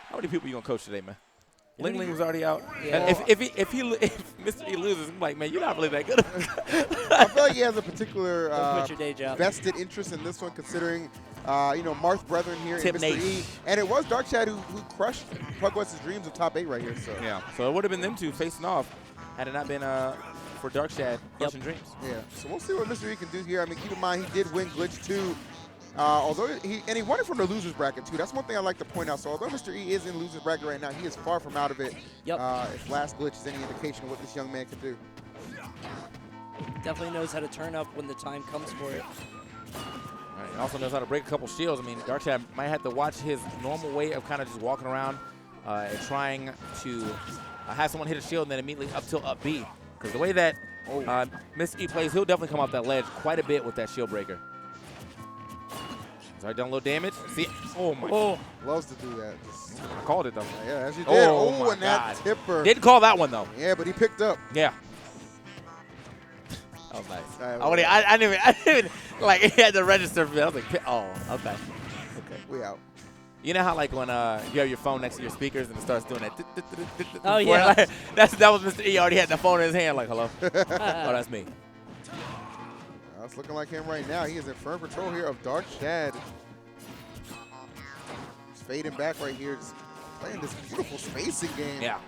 How many people you gonna coach today, man? Ling Ling was already out. Yeah. If Mr. E loses, I'm like, man, you're not really that good. I feel like he has a particular Quit your day job. vested interest in this one, considering, you know, Marth brethren here Tip in Mr. Nate. E. And it was DarkShad who crushed Pugwest's dreams of top 8 right here. So Yeah. So it would have been them two facing off had it not been for DarkShad crushing dreams. yeah. So we'll see what Mr. E can do here. I mean, keep in mind he did win Glitch 2. Although he won it from the losers bracket too. That's one thing I like to point out. So although Mr. E is in losers bracket right now, he is far from out of it. Yep. If last glitch is any indication of what this young man can do. Definitely knows how to turn up when the time comes for it. Right. He also knows how to break a couple shields. I mean, DarkShad might have to watch his normal way of kind of just walking around and trying to have someone hit a shield and then immediately up tilt up B. Because the way that Mr. E plays, he'll definitely come off that ledge quite a bit with that shield breaker. He's already done a little damage. See? Oh, my. Oh, loves to do that. I called it, though. Yeah, as you did. Oh, my and that God. tipper. Didn't call that one, though. Yeah, but he picked up. Yeah. That was nice. Right, I didn't even, like, he had to register for me. I was like, oh, okay. Okay. We out. You know how, like, when you have your phone next to your speakers and it starts doing that? Oh, yeah. Like, that was Mr. E. already had the phone in his hand, like, hello. Oh, that's me. It's looking like him right now. He is in firm control here of DarkShad. He's fading back right here, just playing this beautiful spacing game. Yeah.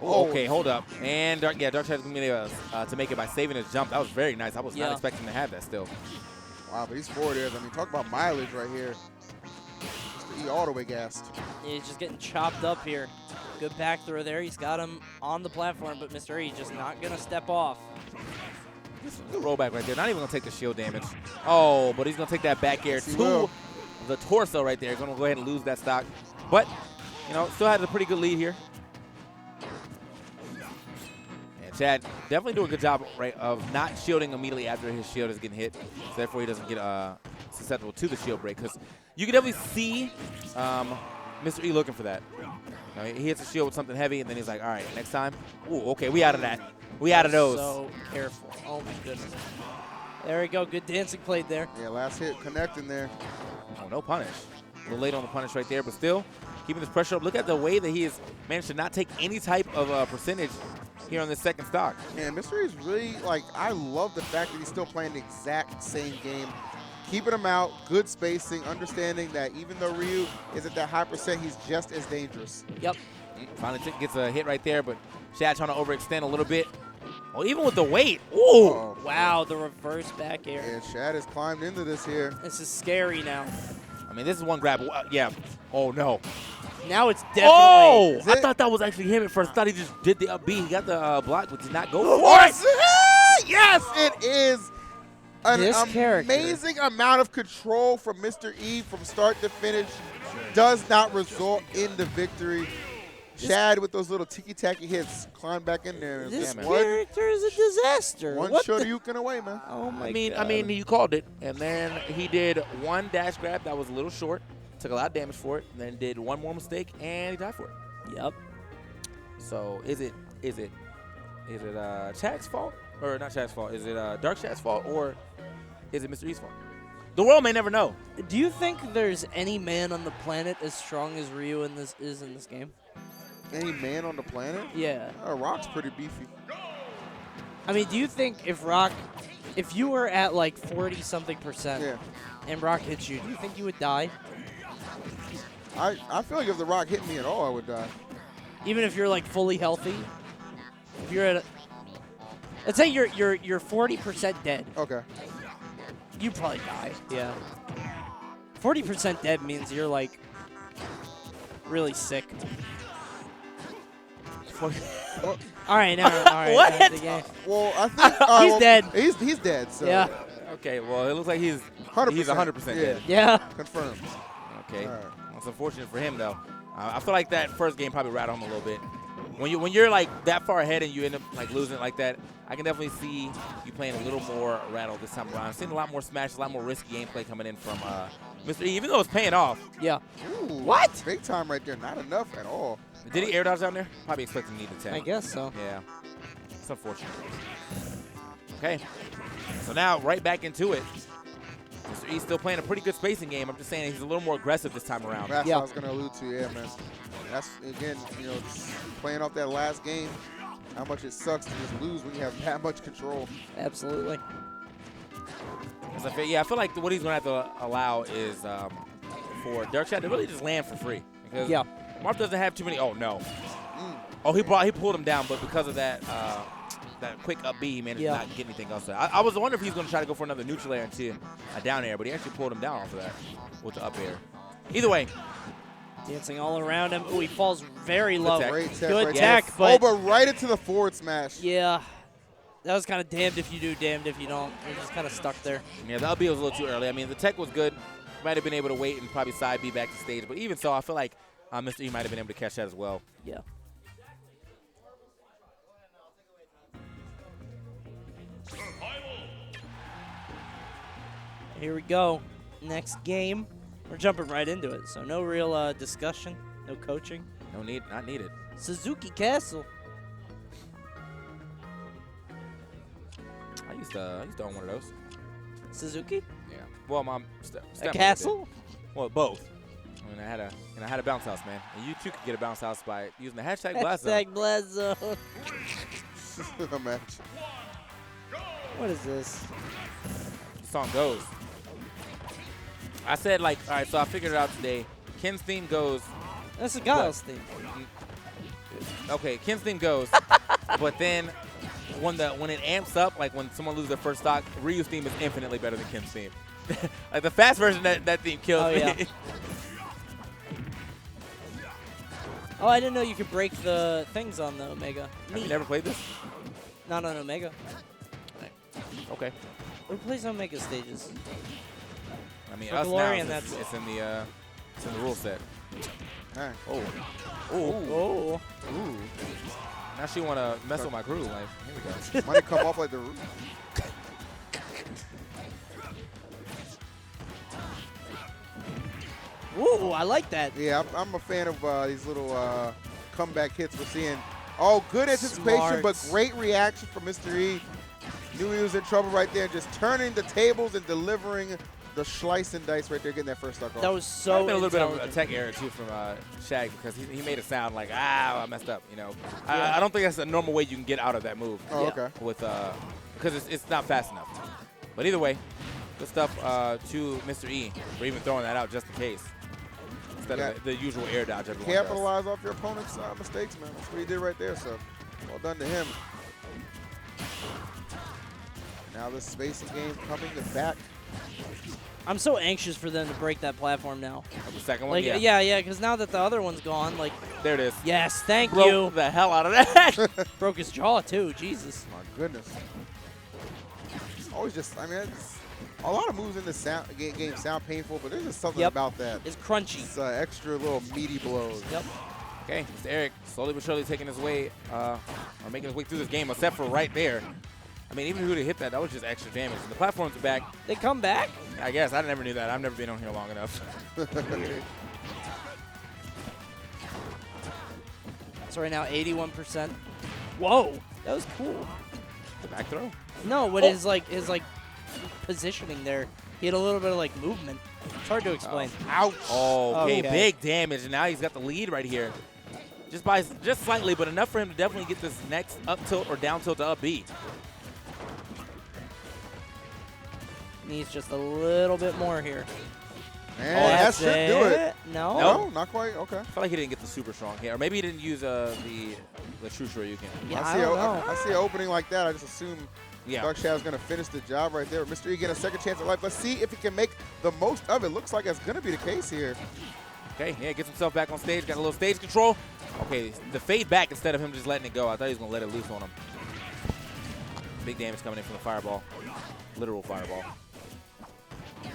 Oh, okay, hold up. And DarkShad's going to be able to make it by saving his jump. That was very nice. I was not expecting to have that still. Wow, but he's forward airs. I mean, talk about mileage right here. Mr. E all the way gassed. Yeah, he's just getting chopped up here. Good back throw there. He's got him on the platform, but Mr. E just not going to step off. Good rollback right there. Not even going to take the shield damage. Oh, but he's going to take that back air to the torso right there. He's going to go ahead and lose that stock. But, you know, still has a pretty good lead here. And Chad definitely doing a good job of not shielding immediately after his shield is getting hit. So therefore, he doesn't get susceptible to the shield break. Because you can definitely see Mr. E looking for that. He hits the shield with something heavy, and then he's like, all right, next time. Ooh, okay, we out of that. We out of those. So careful. Oh, my goodness. There we go. Good dancing played there. Yeah, last hit connecting there. Oh, no punish. A little late on the punish right there, but still keeping this pressure up. Look at the way that he has managed to not take any type of percentage here on this second stock. Man, Mr. E is really, like, I love the fact that he's still playing the exact same game. Keeping him out, good spacing, understanding that even though Ryu is at that high percent, he's just as dangerous. Yep. Finally gets a hit right there, but Shad trying to overextend a little bit. Oh, even with the weight. Ooh. Wow, the reverse back air. Yeah, Shad has climbed into this here. This is scary now. I mean, this is one grab. Yeah. Oh, no. Now it's definitely. Oh! I thought that was actually him at first. I thought he just did the up B. He got the block, but did not go for it. Yes, it is. An This amazing amount of control from Mr. E from start to finish does not result in the victory. Chad with those little ticky-tacky hits climbed back in there. This character is a disaster. One What Shoryuken away, man. Oh my I mean, you called it, and then he did one dash grab that was a little short, took a lot of damage for it, and then did one more mistake, and he died for it. Yep. So is it Chad's fault, or not Chad's fault? Is it DarkShad's fault, or is it Mr. E's fault? The world may never know. Do you think there's any man on the planet as strong as Ryu in this game? Any man on the planet? Yeah. Rock's pretty beefy. I mean, do you think if you were at like 40-something% and Rock hits you, do you think you would die? I feel like if the Rock hit me at all, I would die. Even if you're like fully healthy? If you're at let's say you're 40% dead. Okay. You probably die. Yeah. 40% dead means you're like really sick. All right, now. All right. What? Well, I think he's dead. He's dead. So. Yeah. Okay. Well, it looks like he's 100% dead. Yeah. Confirmed. Okay. Right. That's unfortunate for him, though. I feel like that first game probably rattled him a little bit. When you're like that far ahead and you end up like losing like that, I can definitely see you playing a little more rattled this time around. Seeing a lot more smash, a lot more risky gameplay coming in from Mr. E, even though it's paying off. Yeah. Ooh, what? Big time right there. Not enough at all. Did he air dodge down there? Probably expecting to need the 10. I guess so. Yeah. It's unfortunate. Okay. So now right back into it. Mr. E's still playing a pretty good spacing game. I'm just saying he's a little more aggressive this time around. That's what I was going to allude to, yeah, man. That's, again, you know, just playing off that last game, how much it sucks to just lose when you have that much control. Absolutely. Yeah, I feel like what he's going to have to allow is for DarkShad to really just land for free. Because Marth doesn't have too many. Oh, no. Oh, he pulled him down, but because of that that quick up B, he managed to not get anything else. I was wondering if he's going to try to go for another neutral air into a down air, but he actually pulled him down off of that with the up air. Either way. Dancing all around him. Oh, he falls very low. Great tech. Good right tech, there. but but right into the forward smash. Yeah. That was kind of damned if you do, damned if you don't. You're just kind of stuck there. Yeah, the up B was a little too early. I mean, the tech was good. Might have been able to wait and probably side B back to stage. But even so, I feel like Mr. E might have been able to catch that as well. Yeah. Here we go. Next game. We're jumping right into it. So no real discussion, no coaching. No need, not needed. Suzuki Castle. I used to own one of those. Suzuki? Yeah. Well, Mom. A castle? Well, both. I mean, I had a bounce house, man. And you too could get a bounce house by using the hashtag Blazo. Hashtag Blazo. Match. What is this? The song goes. I said, like, all right, so I figured it out today. Ken's theme goes. That's a Giles theme. Okay, Ken's theme goes, but then when it amps up, like when someone loses their first stock, Ryu's theme is infinitely better than Ken's theme. Like the fast version, that theme kills me. Yeah. Oh, I didn't know you could break the things on the Omega. Have you never played this? Not on Omega. Okay. Who plays Omega stages? I mean, For us Galarian, now, it's in the rule set. All right. Oh. Oh. Ooh. Now she want to mess with my crew. Like, here we go. Money come off like the roof. Ooh, I like that. Yeah, I'm a fan of these little comeback hits we're seeing. Oh, good anticipation, Smart. but great reaction from Mr. E. Knew he was in trouble right there, just turning the tables and delivering the slice and dice right there, getting that first stock off. That was so Might have been a little bit of a intelligent. tech error, too, from Shag, because he made it sound like, I messed up, you know. I don't think that's a normal way you can get out of that move. Oh, Yeah. okay. With because it's not fast enough. But either way, good stuff to Mr. E for even throwing that out just in case. Instead of the usual air dodge everyone does. Capitalize off your opponent's mistakes, man. That's what he did right there, so well done to him. Now the spacing game coming back. I'm so anxious for them to break that platform now. The second one, Like, yeah, because now that the other one's gone, like, there it is. yes, thank Broke you. the hell out of that. Broke his jaw, too. Jesus. My goodness. Always just, I mean, a lot of moves in this game sound painful, but there's just something about that. It's crunchy. It's extra little meaty blows. Yep. Okay, Mr. Eric slowly but surely taking his way, or making his way through this game, except for right there. I mean, even if he would have hit that was just extra damage. And the platforms are back. They come back? I guess. I never knew that. I've never been on here long enough. So right now, 81%. Whoa, that was cool. The back throw? No, but his positioning there, he had a little bit of, like, movement. It's hard to explain. Ouch. Oh, okay. Okay. Big damage. And now he's got the lead right here. Just slightly, but enough for him to definitely get this next up tilt or down tilt to up B. Needs just a little bit more here. And that should do it. No? No, not quite. Okay. I feel like he didn't get the super strong hit. Or maybe he didn't use the true Shoryuken. Yeah, I I see don't know. I see an opening like that. I just assume Yeah. DarkShad is going to finish the job right there. Mr. E getting a second chance at life. Let's see if he can make the most of it. Looks like that's going to be the case here. Okay, yeah, gets himself back on stage. Got a little stage control. Okay, the fade back instead of him just letting it go. I thought he was going to let it loose on him. Big damage coming in from the fireball. Literal fireball. You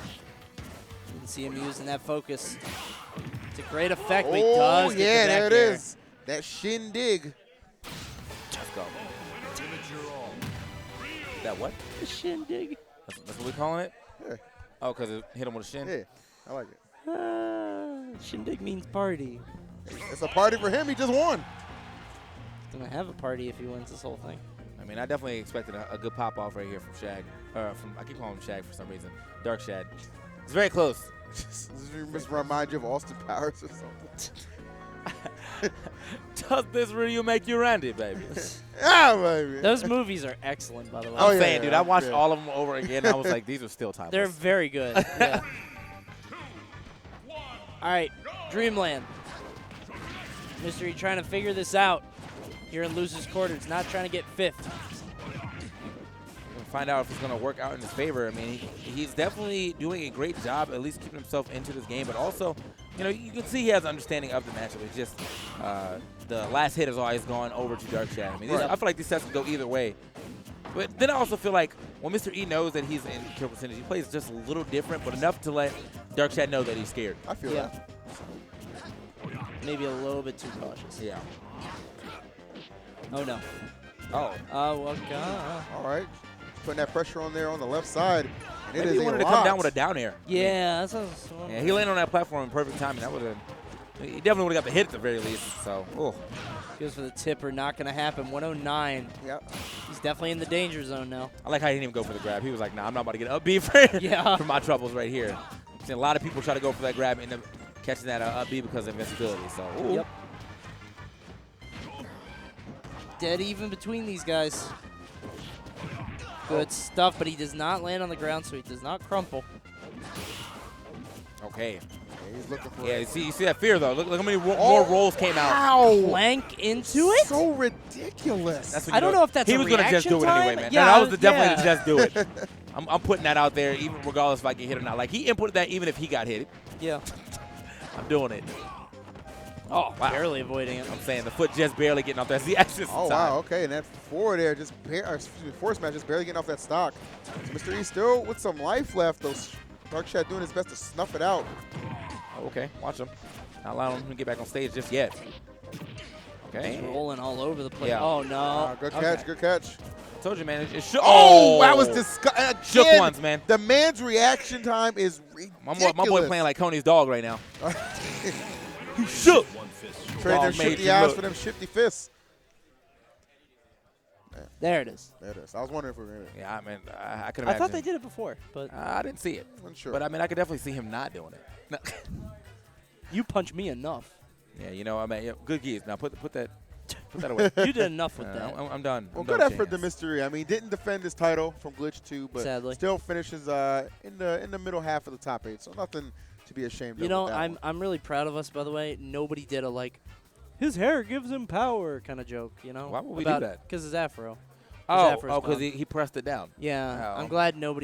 can see him using that focus. It's a great effect, but he Oh, does get yeah, the there back it air. is. That shindig. Let's go. That what? The shindig. That's what we calling it? Yeah. Oh, because it hit him with a shin? Yeah, I like it. Shindig means party. It's a party for him. He just won. He's going to have a party if he wins this whole thing. I mean, I definitely expected a good pop-off right here from Shag. I keep calling him Shag for some reason. DarkShad. It's very close. Just remind you of Austin Powers or something. Does this Ryu make you Randy, baby? Yeah, baby. Those movies are excellent, by the way. I'm saying, dude, I watched all of them over again. I was like, these are still timeless. They're very good. Yeah. All right, Dreamland. Mystery trying to figure this out here in losers' quarters, not trying to get fifth. We'll find out if it's going to work out in his favor. I mean, he's definitely doing a great job, at least keeping himself into this game, but also, you know, you can see he has understanding of the matchup. It's just the last hit has always gone over to DarkShad. I mean, I feel like these sets can go either way. But then I also feel like when Mr. E knows that he's in kill percentage, he plays just a little different, but enough to let DarkShad know that he's scared. I feel that. Maybe a little bit too cautious. Yeah. Oh, no. Oh. Oh, okay. All right. Putting that pressure on there on the left side. And Maybe it is he wanted a to come lot. down with a down air. Yeah, that's what I was wondering. Yeah, he landed on that platform in perfect time, and that would have. He definitely would have got the hit at the very least. So, oh. Goes for the tipper, not going to happen. 109. Yep. He's definitely in the danger zone now. I like how he didn't even go for the grab. He was like, nah, I'm not about to get up B for, for my troubles right here. I've seen a lot of people try to go for that grab and end up catching that up B because of invincibility. So, ooh. Yep. Dead even between these guys. Good stuff, but he does not land on the ground, so he does not crumple. Okay. Yeah, he's looking for it. You see that fear, though. Look how many more rolls came out. Wow. Plank into it? So ridiculous. That's I don't know if that's he a was gonna just do it reaction anyway, time. man. Yeah, No, that was definitely to just do it. I'm putting that out there, even regardless if I get hit or not. Like, he inputted that even if he got hit. Yeah. I'm doing it. Oh, wow. Barely avoiding it. I'm saying the foot just barely getting off that. See, that's just Oh, wow. Okay, and that forward air just force match just barely getting off that stock. So Mr. E still with some life left. Those DarkShad doing his best to snuff it out. Oh, okay, watch him. Not allowing him to get back on stage just yet. Okay. He's rolling all over the place. Yeah. Oh, no. Good catch, good catch. I told you, man. It shook. Oh, that was disgusting. Shook ones, man. The man's reaction time is ridiculous. My boy playing like Coney's dog right now. He shook. Trading them made shifty you eyes look. for them shifty fists. There it is. There it is. I was wondering if we were going to. Yeah, I mean, I could I imagine. thought they did it before, but I didn't see it. Unsure. But, I mean, I could definitely see him not doing it. No. you punch me enough. Yeah, you know, I mean, yeah, good geese. Now put that away. You did enough with that. I'm done. Well, I'm good done, effort to Chance. Mystery. I mean, didn't defend his title from Glitch 2, but Sadly. still finishes in the middle half of the top 8. So nothing to be ashamed of. You know, with that I'm really proud of us, by the way. Nobody did a, like, his hair gives him power kind of joke, you know? Why would we do that? Because his afro. Oh, Afro's because gone. he pressed it down. Yeah, Oh. I'm glad nobody